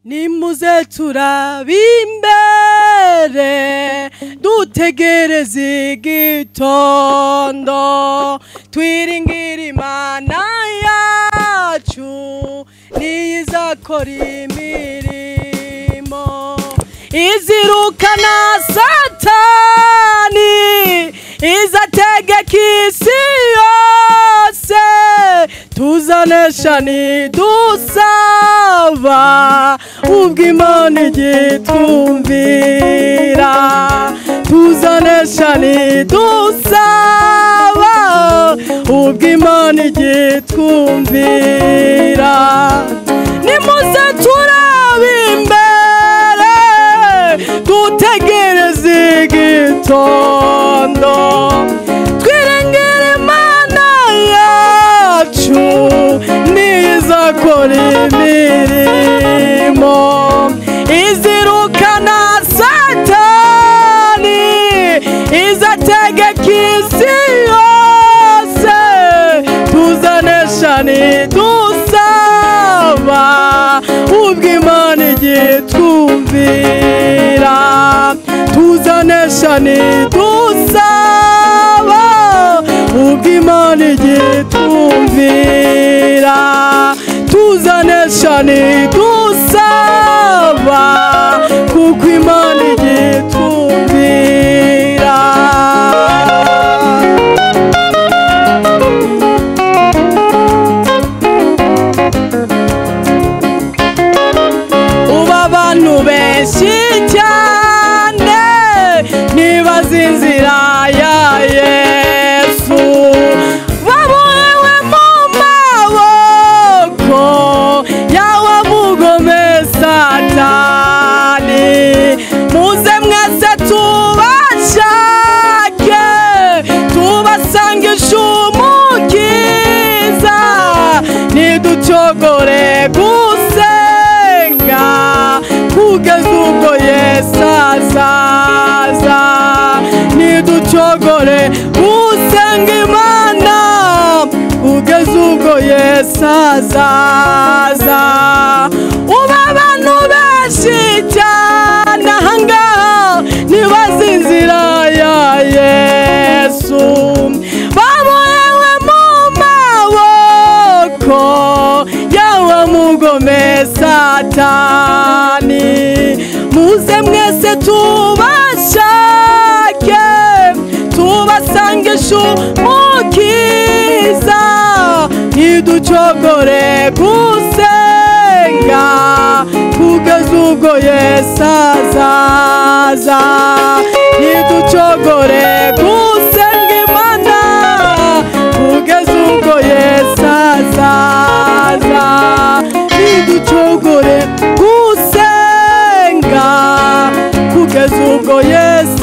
nimuze turabe imbere dutegereze igitondo twiringire Imana yacu nizakora imirimo izirukana Satani izategeka isi yose tuzanesha nidusaba ubwo Imana igitwumvira tuzanesha nidusaba ubwo Imana igitwumvira nimuze turabe imbere dutegereze igitondo twirengere Imana yacu nizakora imirimo izirukana Satani izategeka isi yose tuzanesha nidusaba ubwo Imana igitwumvira tuzanesha nidusaba ubwo Imana igitwumvira tuzanesha nidusaba kuko Imana igitwumvira uba abantu benshi cyane nibaza inzira ya Yesu babohewe mu maboko yawe mugome Satani muze mwese tubashake tubasangishe umukiza niducogore gusenga kugeza ubwo Yesu azaza niducogore gusenga Imana kugeza ubwo Yesu azaza uba abantu benshi cyane ahangaha nibaza inzira ya Yesu babohewe mu maboko yawe mugome Satani muze mwese tubashake tubasangishe umukiza niducogore gusenga kugeza ubwo Yesu azaza niducogore gusenga Imana kugeza ubwo Yesu azaza niducogore gusenga kugeza ubwo Yesu